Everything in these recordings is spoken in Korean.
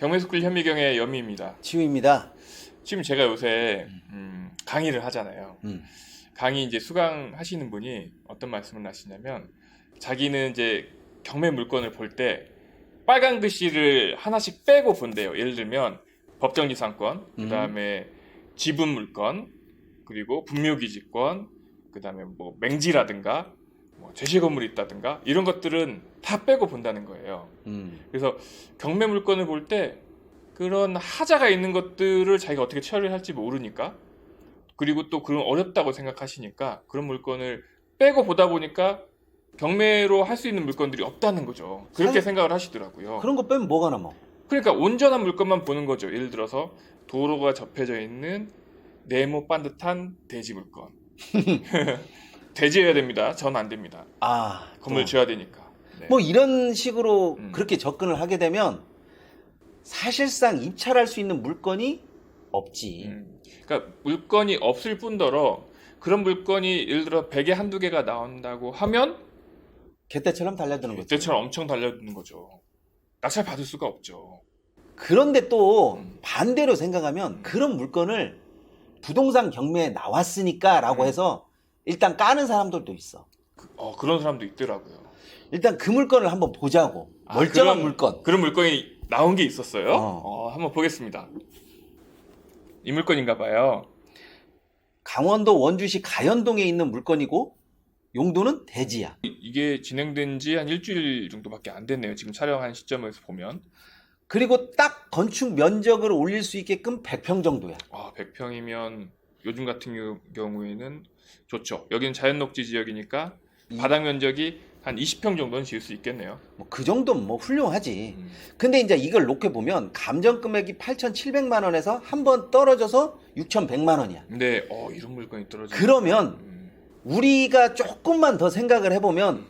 경매스쿨 현미경의 연미입니다. 지우입니다. 지금 제가 요새 강의를 하잖아요. 강의 이제 수강하시는 분이 어떤 말씀을 하시냐면 자기는 이제 경매 물건을 볼 때 빨간 글씨를 하나씩 빼고 본대요. 예를 들면 법정지상권, 그다음에 지분 물건, 그리고 분묘기지권, 그다음에 뭐 맹지라든가 뭐 제시 건물이 있다든가 이런 것들은 다 빼고 본다는 거예요. 그래서 경매 물건을 볼 때 그런 하자가 있는 것들을 자기가 어떻게 처리를 할지 모르니까, 그리고 또 그런 어렵다고 생각하시니까 그런 물건을 빼고 보다 보니까 경매로 할 수 있는 물건들이 없다는 거죠. 그렇게 생각을 하시더라고요. 그런 거 빼면 뭐가 남아? 그러니까 온전한 물건만 보는 거죠. 예를 들어서 도로가 접혀져 있는 네모 반듯한 대지 물건. 대지해야 됩니다. 전 안 됩니다. 건물 지어야 되니까. 네. 뭐 이런 식으로 그렇게 접근을 하게 되면 사실상 입찰할 수 있는 물건이 없지. 그러니까 물건이 없을 뿐더러 그런 물건이 예를 들어 100에 한두 개가 나온다고 하면 개떼처럼 달려드는 거죠. 개떼처럼 엄청 달려드는 거죠. 낙찰 받을 수가 없죠. 그런데 또 반대로 생각하면 그런 물건을 부동산 경매에 나왔으니까 라고 해서 일단 까는 사람들도 있어. 그런 사람도 있더라고요. 일단 그 물건을 한번 보자고. 멀쩡한 물건. 그런 물건이 나온 게 있었어요? 한번 보겠습니다. 이 물건인가 봐요. 강원도 원주시 가연동에 있는 물건이고 용도는 대지야. 이게 진행된 지 한 일주일 정도밖에 안 됐네요. 지금 촬영한 시점에서 보면. 그리고 딱 건축 면적을 올릴 수 있게끔 100평 정도야. 100평이면 요즘 같은 경우에는 좋죠. 여기는 자연녹지 지역이니까 바닥 면적이 한 20평 정도는 지을 수 있겠네요. 뭐 그 정도면 뭐 훌륭하지. 근데 이제 이걸 놓게 보면 감정 금액이 8,700만 원에서 한번 떨어져서 6,100만 원이야. 근데 이런 물건이 떨어지면 그러면 우리가 조금만 더 생각을 해보면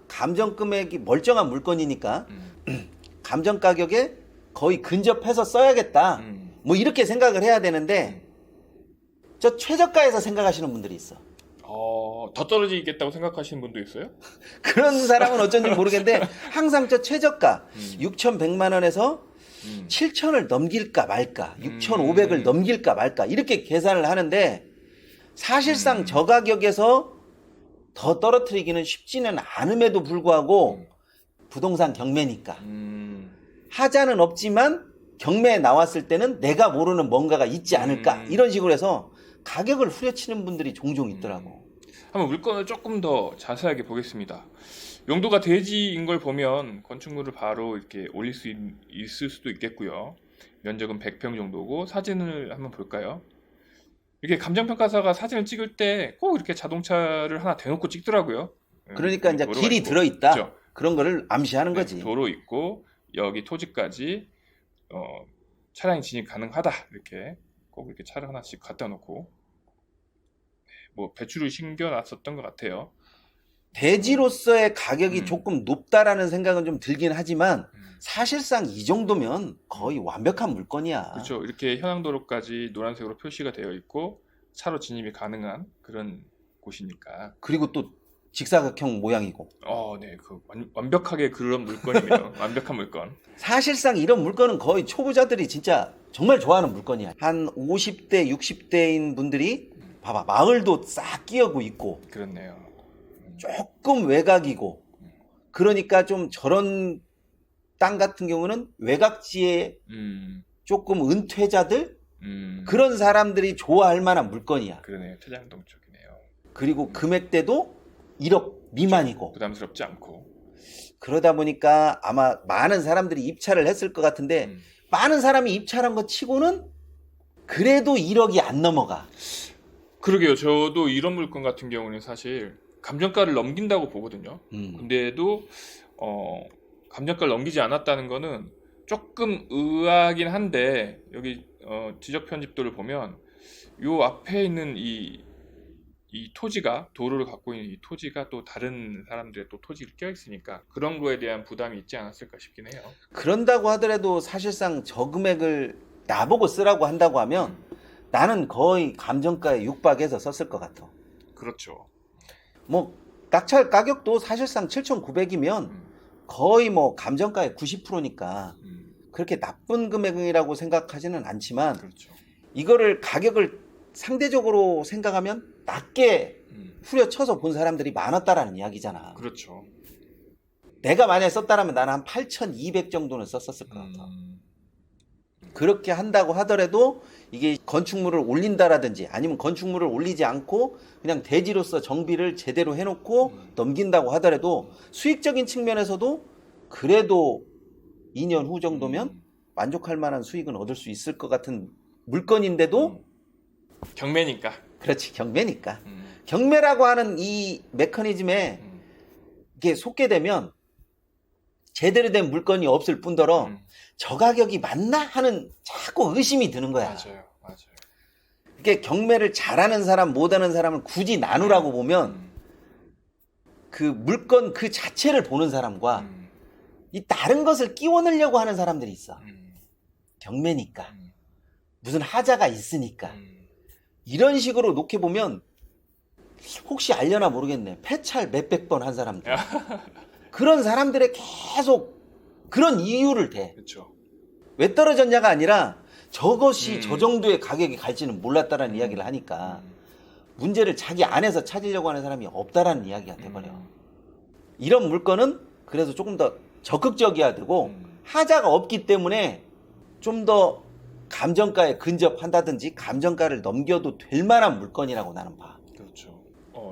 감정 금액이 멀쩡한 물건이니까 감정 가격에 거의 근접해서 써야겠다. 뭐 이렇게 생각을 해야 되는데 저 최저가에서 생각하시는 분들이 있어. 더 떨어지겠다고 생각하시는 분도 있어요? 그런 사람은 어쩐지 모르겠는데 항상 저 최저가 6,100만 원에서 7,000을 넘길까 말까, 6,500을 넘길까 말까 이렇게 계산을 하는데 사실상 저 가격에서 더 떨어뜨리기는 쉽지는 않음에도 불구하고 부동산 경매니까 하자는 없지만 경매에 나왔을 때는 내가 모르는 뭔가가 있지 않을까 이런 식으로 해서 가격을 후려치는 분들이 종종 있더라고. 한번 물건을 조금 더 자세하게 보겠습니다. 용도가 대지인 걸 보면 건축물을 바로 이렇게 올릴 수 있을 수도 있겠고요. 면적은 100평 정도고 사진을 한번 볼까요? 이렇게 감정평가사가 사진을 찍을 때 꼭 이렇게 자동차를 하나 대놓고 찍더라고요. 그러니까 이제 길이 들어있다. 그렇죠? 그런 거를 암시하는 거지. 도로 있고 여기 토지까지 차량이 진입 가능하다. 이렇게 꼭 이렇게 차를 하나씩 갖다 놓고 뭐 배추를 심겨놨었던 것 같아요. 대지로서의 가격이 조금 높다라는 생각은 좀 들긴 하지만 사실상 이 정도면 거의 완벽한 물건이야. 그렇죠. 이렇게 현황도로까지 노란색으로 표시가 되어 있고 차로 진입이 가능한 그런 곳이니까. 그리고 또 직사각형 모양이고. 네, 완벽하게 그런 물건이네요. 완벽한 물건. 사실상 이런 물건은 거의 초보자들이 진짜 정말 좋아하는 물건이야. 한 50대, 60대인 분들이 봐봐, 마을도 싹 끼어고 있고. 그렇네요. 조금 외곽이고. 그러니까 좀 저런 땅 같은 경우는 외곽지에 조금 은퇴자들 그런 사람들이 좋아할 만한 물건이야. 그러네요. 태장동 쪽이네요. 그리고 금액대도 1억 미만이고. 부담스럽지 않고. 그러다 보니까 아마 많은 사람들이 입찰을 했을 것 같은데 많은 사람이 입찰한 것 치고는 그래도 1억이 안 넘어가. 그러게요. 저도 이런 물건 같은 경우는 사실 감정가를 넘긴다고 보거든요. 근데도 감정가를 넘기지 않았다는 거는 조금 의아하긴 한데 여기 지적 편집도를 보면 요 앞에 있는 이 토지가 도로를 갖고 있는 이 토지가 또 다른 사람들의 또 토지를 껴있으니까 그런 거에 대한 부담이 있지 않았을까 싶긴 해요. 그런다고 하더라도 사실상 저 금액을 나보고 쓰라고 한다고 하면 나는 거의 감정가에 육박해서 썼을 것 같아. 그렇죠. 뭐 낙찰 가격도 사실상 7,900이면 거의 뭐 감정가의 90%니까 그렇게 나쁜 금액이라고 생각하지는 않지만 그렇죠. 이거를 가격을 상대적으로 생각하면 낮게 후려쳐서 본 사람들이 많았다라는 이야기잖아. 그렇죠. 내가 만약에 썼다라면 나는 한 8,200 정도는 썼었을 것 같아. 그렇게 한다고 하더라도 이게 건축물을 올린다라든지 아니면 건축물을 올리지 않고 그냥 대지로서 정비를 제대로 해놓고 넘긴다고 하더라도 수익적인 측면에서도 그래도 2년 후 정도면 만족할 만한 수익은 얻을 수 있을 것 같은 물건인데도 경매니까. 그렇지, 경매니까. 경매라고 하는 이 메커니즘에 이게 속게 되면 제대로 된 물건이 없을 뿐더러 저 가격이 맞나 하는 자꾸 의심이 드는 거야. 맞아요. 이게 경매를 잘하는 사람, 못하는 사람을 굳이 나누라고 보면 그 물건 그 자체를 보는 사람과 이 다른 것을 끼워 넣으려고 하는 사람들이 있어. 경매니까. 무슨 하자가 있으니까. 이런 식으로 놓게 보면 혹시 알려나 모르겠네. 폐찰 몇백 번 한 사람들. 그런 사람들의 계속 그런 이유를 대. 그렇죠. 왜 떨어졌냐가 아니라 저것이 저 정도의 가격이 갈지는 몰랐다라는 이야기를 하니까 문제를 자기 안에서 찾으려고 하는 사람이 없다라는 이야기가 돼버려. 이런 물건은 그래서 조금 더 적극적이어야 되고 하자가 없기 때문에 좀 더 감정가에 근접한다든지 감정가를 넘겨도 될 만한 물건이라고 나는 봐. 그렇죠.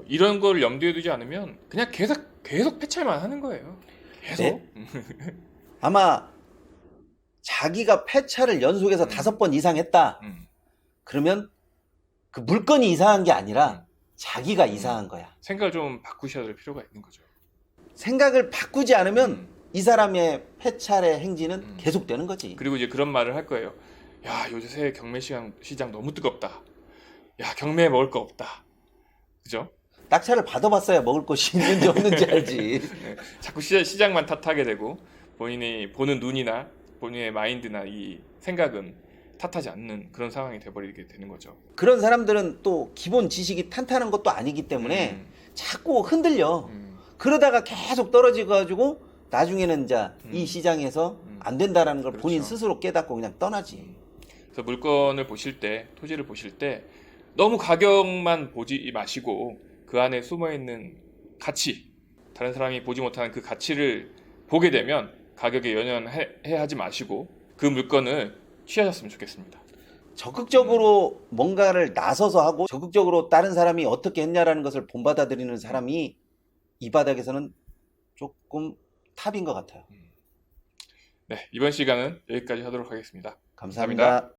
이런 걸 염두에 두지 않으면 그냥 계속 폐찰만 하는 거예요. 계속. 네. 아마 자기가 폐차를 연속해서 5번 이상 했다. 그러면 그 물건이 이상한 게 아니라 자기가 이상한 거야. 생각을 좀 바꾸셔야 될 필요가 있는 거죠. 생각을 바꾸지 않으면 이 사람의 폐찰의 행진은 계속되는 거지. 그리고 이제 그런 말을 할 거예요. 야, 요새 경매 시장 너무 뜨겁다. 야, 경매에 먹을 거 없다. 그죠? 낙찰을 받아봤어야 먹을 것이 있는지 없는지 알지. 네, 자꾸 시장만 탓하게 되고 본인이 보는 눈이나 본인의 마인드나 이 생각은 탓하지 않는 그런 상황이 돼버리게 되는 거죠. 그런 사람들은 또 기본 지식이 탄탄한 것도 아니기 때문에 자꾸 흔들려. 그러다가 계속 떨어져가지고 나중에는 이제 이 시장에서 안 된다라는 걸 그렇죠. 본인 스스로 깨닫고 그냥 떠나지. 그래서 물건을 보실 때, 토지를 보실 때 너무 가격만 보지 마시고 그 안에 숨어있는 가치, 다른 사람이 보지 못하는 그 가치를 보게 되면 가격에 연연하지 마시고 그 물건을 취하셨으면 좋겠습니다. 적극적으로 뭔가를 나서서 하고 적극적으로 다른 사람이 어떻게 했냐라는 것을 본받아들이는 사람이 이 바닥에서는 조금 탑인 것 같아요. 네, 이번 시간은 여기까지 하도록 하겠습니다. 감사합니다.